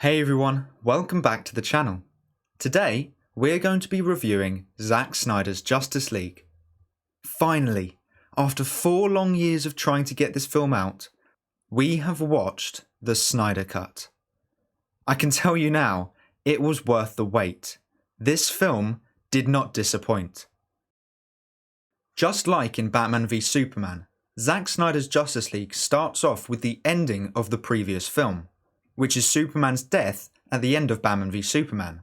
Hey everyone, welcome back to the channel. Today, we're going to be reviewing Zack Snyder's Justice League. Finally, after 4 long years of trying to get this film out, we have watched the Snyder Cut. I can tell you now, it was worth the wait. This film did not disappoint. Just like in Batman v Superman, Zack Snyder's Justice League starts off with the ending of the previous film, which is Superman's death at the end of Batman v Superman.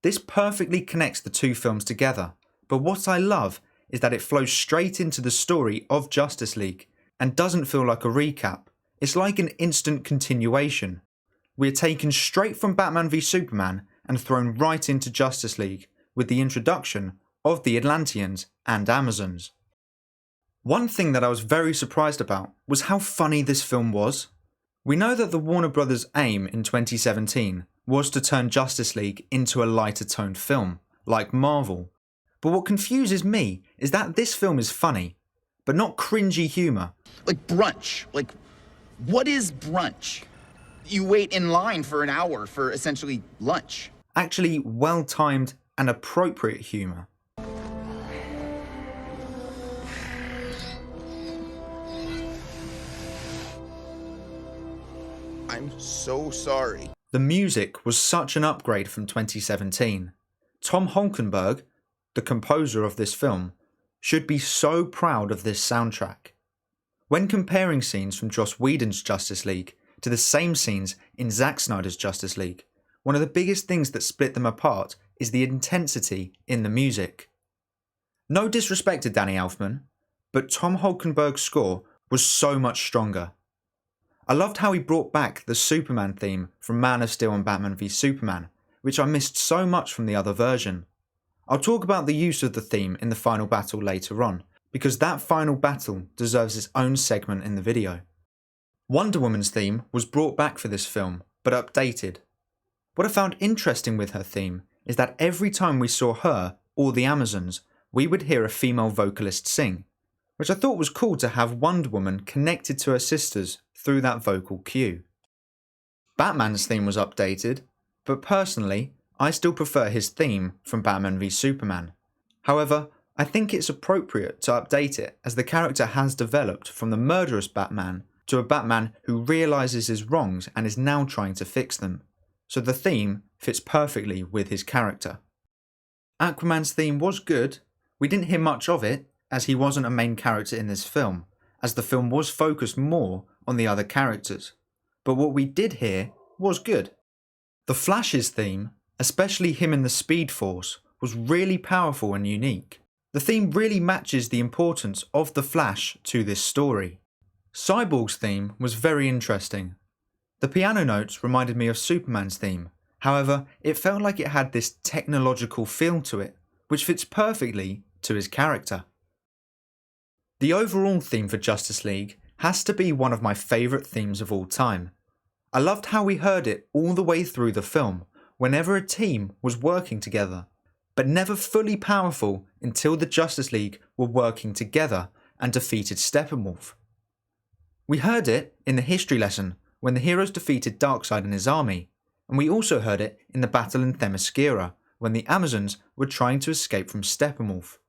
This perfectly connects the two films together, but what I love is that it flows straight into the story of Justice League and doesn't feel like a recap. It's like an instant continuation. We are taken straight from Batman v Superman and thrown right into Justice League with the introduction of the Atlanteans and Amazons. One thing that I was very surprised about was how funny this film was. We know that the Warner Brothers' aim in 2017 was to turn Justice League into a lighter toned film, like Marvel. But what confuses me is that this film is funny, but not cringy humour. Like brunch. Like, what is brunch? You wait in line for an hour for essentially lunch. Actually well-timed and appropriate humour. I'm so sorry. The music was such an upgrade from 2017. Tom Holkenborg, the composer of this film, should be so proud of this soundtrack. When comparing scenes from Joss Whedon's Justice League to the same scenes in Zack Snyder's Justice League, one of the biggest things that split them apart is the intensity in the music. No disrespect to Danny Elfman, but Tom Holkenborg's score was so much stronger. I loved how he brought back the Superman theme from Man of Steel and Batman v Superman, which I missed so much from the other version. I'll talk about the use of the theme in the final battle later on, because that final battle deserves its own segment in the video. Wonder Woman's theme was brought back for this film, but updated. What I found interesting with her theme is that every time we saw her or the Amazons, we would hear a female vocalist sing, which I thought was cool to have Wonder Woman connected to her sisters through that vocal cue. Batman's theme was updated, but personally, I still prefer his theme from Batman v Superman. However, I think it's appropriate to update it as the character has developed from the murderous Batman to a Batman who realises his wrongs and is now trying to fix them, so the theme fits perfectly with his character. Aquaman's theme was good. We didn't hear much of it, as he wasn't a main character in this film, as the film was focused more on the other characters, but what we did hear was good. The Flash's theme, especially him in the Speed Force, was really powerful and unique. The theme really matches the importance of the Flash to this story. Cyborg's theme was very interesting. The piano notes reminded me of Superman's theme, however it felt like it had this technological feel to it, which fits perfectly to his character. The overall theme for Justice League has to be one of my favourite themes of all time. I loved how we heard it all the way through the film, whenever a team was working together, but never fully powerful until the Justice League were working together and defeated Steppenwolf. We heard it in the history lesson when the heroes defeated Darkseid and his army, and we also heard it in the battle in Themyscira when the Amazons were trying to escape from Steppenwolf.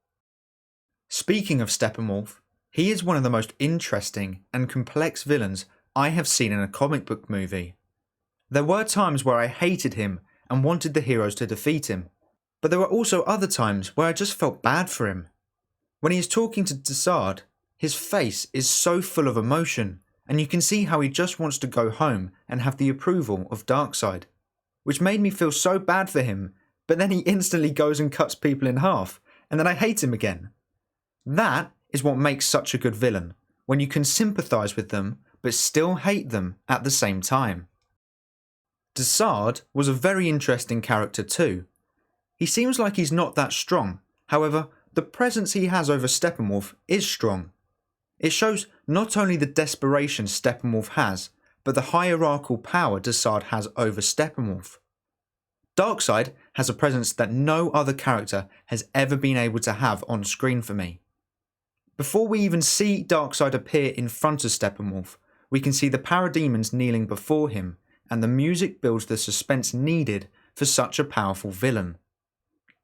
Speaking of Steppenwolf, he is one of the most interesting and complex villains I have seen in a comic book movie. There were times where I hated him and wanted the heroes to defeat him, but there were also other times where I just felt bad for him. When he is talking to Desaad, his face is so full of emotion, and you can see how he just wants to go home and have the approval of Darkseid, which made me feel so bad for him, but then he instantly goes and cuts people in half, and then I hate him again. That is what makes such a good villain, when you can sympathise with them but still hate them at the same time. Desaad was a very interesting character too. He seems like he's not that strong, however the presence he has over Steppenwolf is strong. It shows not only the desperation Steppenwolf has, but the hierarchical power Desaad has over Steppenwolf. Darkseid has a presence that no other character has ever been able to have on screen for me. Before we even see Darkseid appear in front of Steppenwolf, we can see the parademons kneeling before him, and the music builds the suspense needed for such a powerful villain.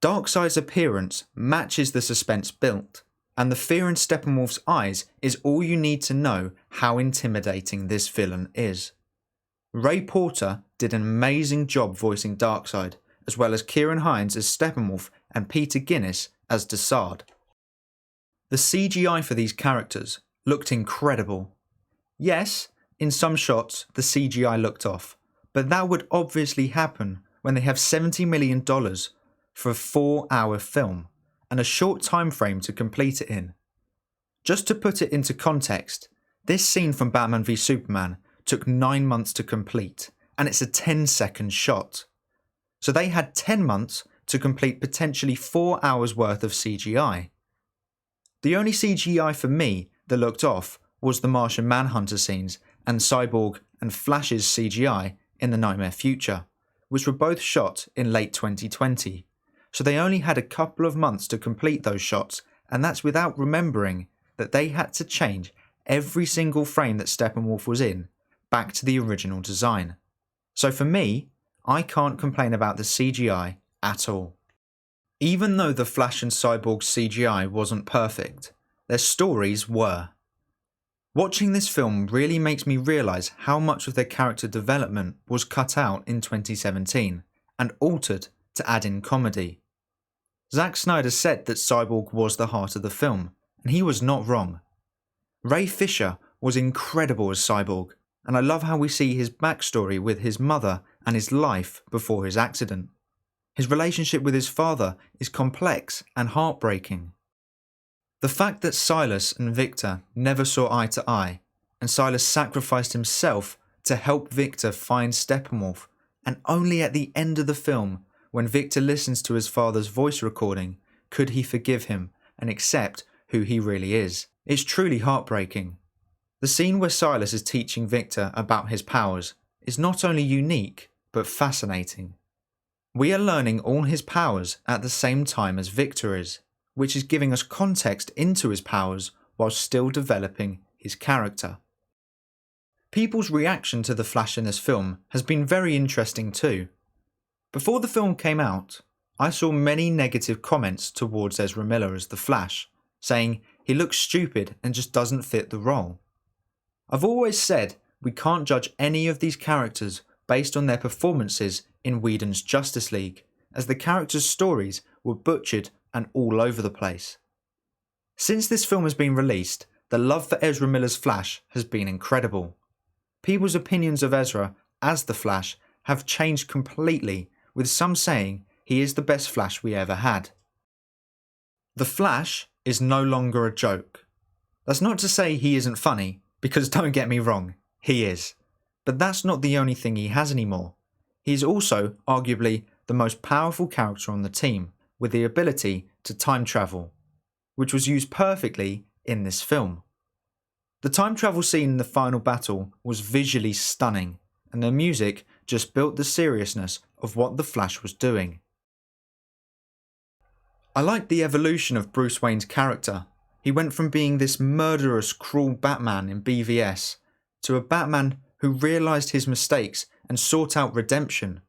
Darkseid's appearance matches the suspense built, and the fear in Steppenwolf's eyes is all you need to know how intimidating this villain is. Ray Porter did an amazing job voicing Darkseid, as well as Kieran Hines as Steppenwolf and Peter Guinness as Desaad. The CGI for these characters looked incredible. Yes, in some shots the CGI looked off, but that would obviously happen when they have $70 million for a 4-hour film and a short time frame to complete it in. Just to put it into context, this scene from Batman v Superman took 9 months to complete, and it's a 10-second shot. So they had 10 months to complete potentially 4 hours worth of CGI. The only CGI for me that looked off was the Martian Manhunter scenes and Cyborg and Flash's CGI in the Nightmare Future, which were both shot in late 2020. So they only had a couple of months to complete those shots, and that's without remembering that they had to change every single frame that Steppenwolf was in back to the original design. So for me, I can't complain about the CGI at all. Even though the Flash and Cyborg CGI wasn't perfect, their stories were. Watching this film really makes me realise how much of their character development was cut out in 2017 and altered to add in comedy. Zack Snyder said that Cyborg was the heart of the film, and he was not wrong. Ray Fisher was incredible as Cyborg, and I love how we see his backstory with his mother and his life before his accident. His relationship with his father is complex and heartbreaking. The fact that Silas and Victor never saw eye to eye, and Silas sacrificed himself to help Victor find Steppenwolf, and only at the end of the film, when Victor listens to his father's voice recording, could he forgive him and accept who he really is. It's truly heartbreaking. The scene where Silas is teaching Victor about his powers is not only unique, but fascinating. We are learning all his powers at the same time as Victor is, which is giving us context into his powers while still developing his character. People's reaction to the Flash in this film has been very interesting too. Before the film came out, I saw many negative comments towards Ezra Miller as the Flash, saying he looks stupid and just doesn't fit the role. I've always said we can't judge any of these characters based on their performances in Whedon's Justice League, as the characters' stories were butchered and all over the place. Since this film has been released, the love for Ezra Miller's Flash has been incredible. People's opinions of Ezra as the Flash have changed completely, with some saying he is the best Flash we ever had. The Flash is no longer a joke. That's not to say he isn't funny, because don't get me wrong, he is. But that's not the only thing he has anymore. He's also, arguably, the most powerful character on the team, with the ability to time travel, which was used perfectly in this film. The time travel scene in the final battle was visually stunning, and the music just built the seriousness of what the Flash was doing. I liked the evolution of Bruce Wayne's character. He went from being this murderous, cruel Batman in BVS to a Batman who realised his mistakes and sought out redemption.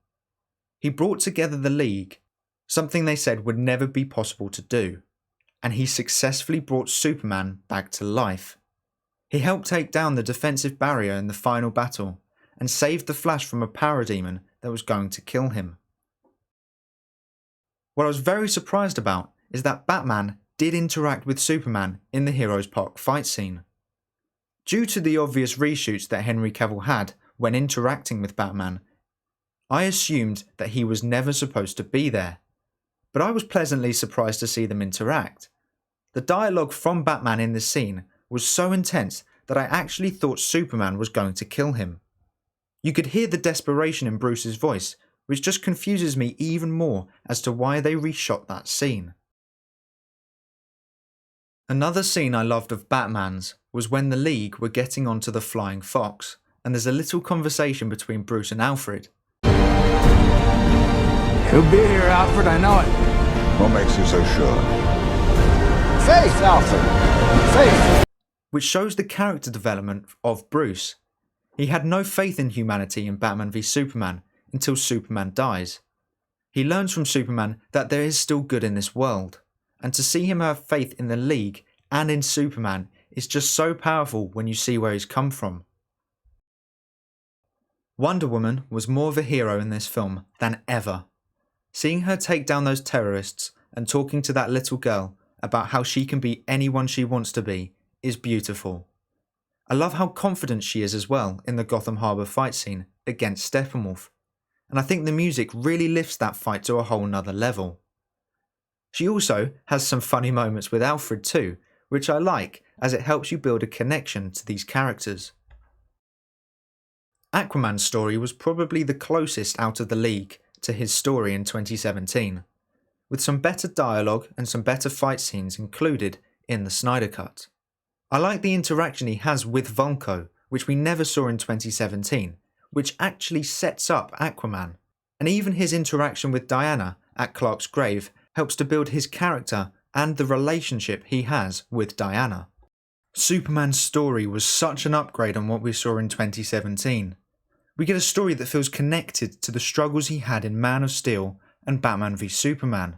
He brought together the League, something they said would never be possible to do, and he successfully brought Superman back to life. He helped take down the defensive barrier in the final battle and saved the Flash from a parademon that was going to kill him. What I was very surprised about is that Batman did interact with Superman in the Heroes Park fight scene. Due to the obvious reshoots that Henry Cavill had when interacting with Batman, I assumed that he was never supposed to be there, but I was pleasantly surprised to see them interact. The dialogue from Batman in this scene was so intense that I actually thought Superman was going to kill him. You could hear the desperation in Bruce's voice, which just confuses me even more as to why they reshot that scene. Another scene I loved of Batman's was when the League were getting onto the Flying Fox, and there's a little conversation between Bruce and Alfred. He'll be here, Alfred, I know it. What makes you so sure? Faith, Alfred! Faith! Which shows the character development of Bruce. He had no faith in humanity in Batman v Superman until Superman dies. He learns from Superman that there is still good in this world, and to see him have faith in the League and in Superman is just so powerful when you see where he's come from. Wonder Woman was more of a hero in this film than ever. Seeing her take down those terrorists and talking to that little girl about how she can be anyone she wants to be is beautiful. I love how confident she is as well in the Gotham Harbour fight scene against Steppenwolf, and I think the music really lifts that fight to a whole nother level. She also has some funny moments with Alfred too, which I like as it helps you build a connection to these characters. Aquaman's story was probably the closest out of the League to his story in 2017, with some better dialogue and some better fight scenes included in the Snyder Cut. I like the interaction he has with Vulko, which we never saw in 2017, which actually sets up Aquaman, and even his interaction with Diana at Clark's grave helps to build his character and the relationship he has with Diana. Superman's story was such an upgrade on what we saw in 2017. We get a story that feels connected to the struggles he had in Man of Steel and Batman v Superman.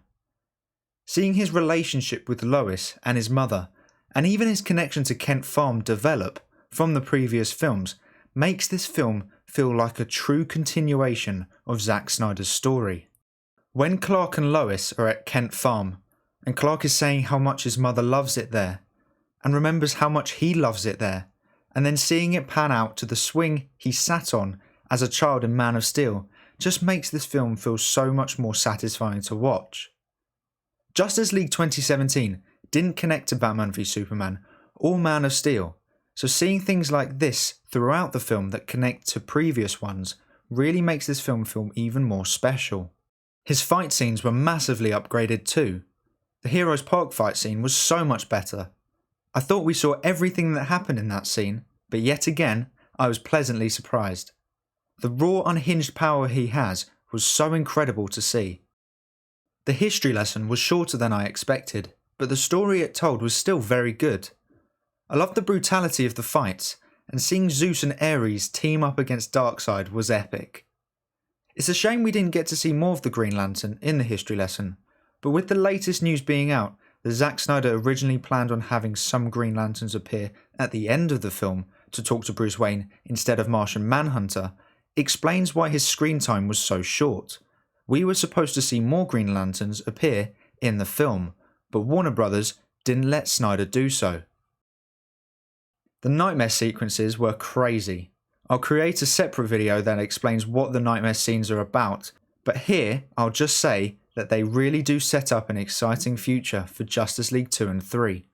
Seeing his relationship with Lois and his mother, and even his connection to Kent Farm develop from the previous films, makes this film feel like a true continuation of Zack Snyder's story. When Clark and Lois are at Kent Farm, and Clark is saying how much his mother loves it there, and remembers how much he loves it there, and then seeing it pan out to the swing he sat on as a child in Man of Steel, just makes this film feel so much more satisfying to watch. Justice League 2017 didn't connect to Batman v Superman or Man of Steel, so seeing things like this throughout the film that connect to previous ones really makes this film feel even more special. His fight scenes were massively upgraded too. The Heroes Park fight scene was so much better. I thought we saw everything that happened in that scene, but yet again, I was pleasantly surprised. The raw, unhinged power he has was so incredible to see. The history lesson was shorter than I expected, but the story it told was still very good. I loved the brutality of the fights, and seeing Zeus and Ares team up against Darkseid was epic. It's a shame we didn't get to see more of the Green Lantern in the history lesson, but with the latest news being out that Zack Snyder originally planned on having some Green Lanterns appear at the end of the film to talk to Bruce Wayne instead of Martian Manhunter, explains why his screen time was so short. We were supposed to see more Green Lanterns appear in the film, but Warner Brothers didn't let Snyder do so. The nightmare sequences were crazy. I'll create a separate video that explains what the nightmare scenes are about, but here I'll just say that they really do set up an exciting future for Justice League 2 and 3.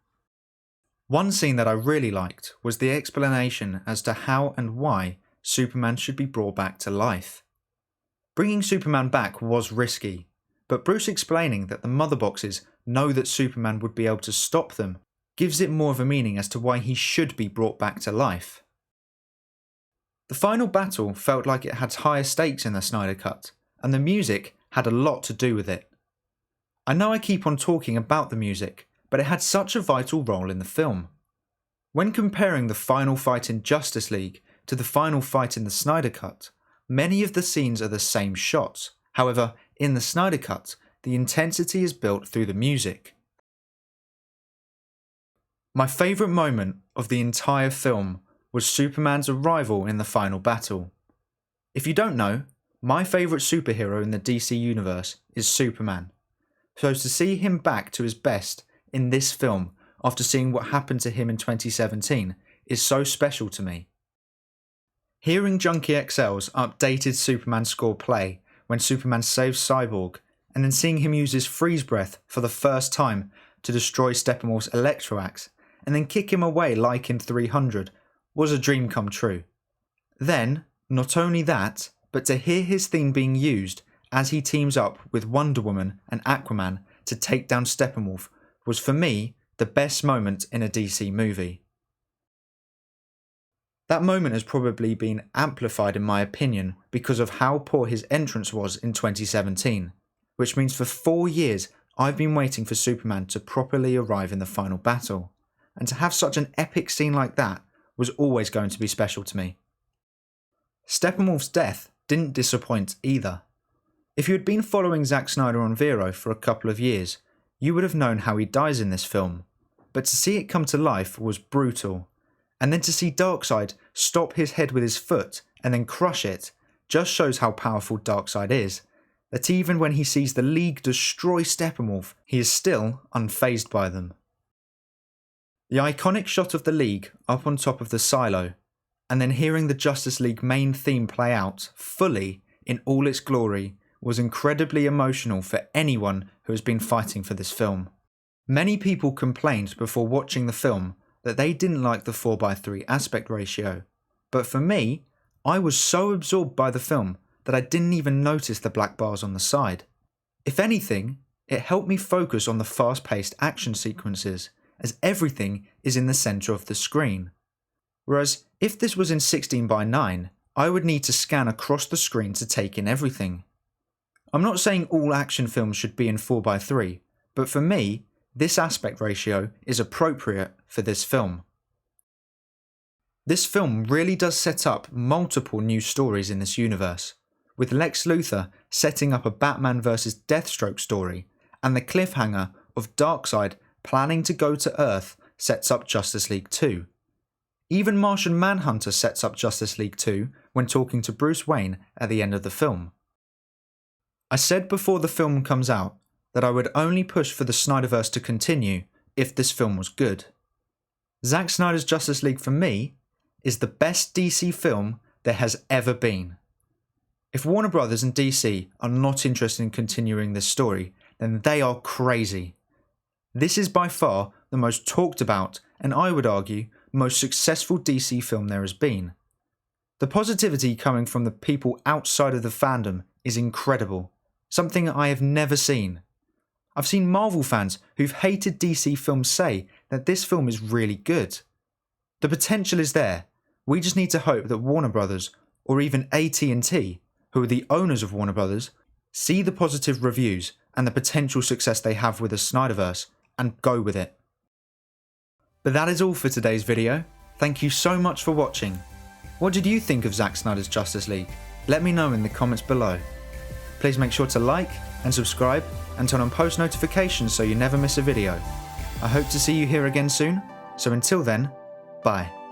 One scene that I really liked was the explanation as to how and why Superman should be brought back to life. Bringing Superman back was risky, but Bruce explaining that the mother boxes know that Superman would be able to stop them gives it more of a meaning as to why he should be brought back to life. The final battle felt like it had higher stakes in the Snyder Cut, and the music had a lot to do with it. I know I keep on talking about the music, but it had such a vital role in the film. When comparing the final fight in Justice League to the final fight in the Snyder Cut, many of the scenes are the same shots. However, in the Snyder Cut, the intensity is built through the music. My favourite moment of the entire film was Superman's arrival in the final battle. If you don't know, my favourite superhero in the DC universe is Superman, so to see him back to his best in this film after seeing what happened to him in 2017 is so special to me. Hearing Junkie XL's updated Superman score play when Superman saves Cyborg, and then seeing him use his freeze breath for the first time to destroy Steppenwolf's Electroaxe, and then kick him away like in 300, was a dream come true. Then, not only that, but to hear his theme being used as he teams up with Wonder Woman and Aquaman to take down Steppenwolf was for me the best moment in a DC movie. That moment has probably been amplified in my opinion because of how poor his entrance was in 2017, which means for 4 years I've been waiting for Superman to properly arrive in the final battle, and to have such an epic scene like that was always going to be special to me. Steppenwolf's death didn't disappoint either. If you had been following Zack Snyder on Vero for a couple of years, you would have known how he dies in this film, but to see it come to life was brutal, and then to see Darkseid stop his head with his foot and then crush it just shows how powerful Darkseid is, that even when he sees the League destroy Steppenwolf, he is still unfazed by them. The iconic shot of the League up on top of the silo, and then hearing the Justice League main theme play out fully in all its glory, was incredibly emotional for anyone who has been fighting for this film. Many people complained before watching the film that they didn't like the 4:3 aspect ratio, but for me, I was so absorbed by the film that I didn't even notice the black bars on the side. If anything, it helped me focus on the fast-paced action sequences, as everything is in the centre of the screen. Whereas, if this was in 16:9, I would need to scan across the screen to take in everything. I'm not saying all action films should be in 4:3, but for me, this aspect ratio is appropriate for this film. This film really does set up multiple new stories in this universe, with Lex Luthor setting up a Batman vs Deathstroke story, and the cliffhanger of Darkseid planning to go to Earth sets up Justice League 2. Even Martian Manhunter sets up Justice League 2 when talking to Bruce Wayne at the end of the film. I said before the film comes out that I would only push for the Snyderverse to continue if this film was good. Zack Snyder's Justice League for me is the best DC film there has ever been. If Warner Brothers and DC are not interested in continuing this story, then they are crazy. This is by far the most talked about, and I would argue, most successful DC film there has been. The positivity coming from the people outside of the fandom is incredible, something I have never seen. I've seen Marvel fans who've hated DC films say that this film is really good. The potential is there. We just need to hope that Warner Brothers, or even AT&T, who are the owners of Warner Brothers, see the positive reviews and the potential success they have with the Snyderverse and go with it. But that is all for today's video. Thank you so much for watching. What did you think of Zack Snyder's Justice League? Let me know in the comments below. Please make sure to like and subscribe and turn on post notifications so you never miss a video. I hope to see you here again soon, so until then, bye.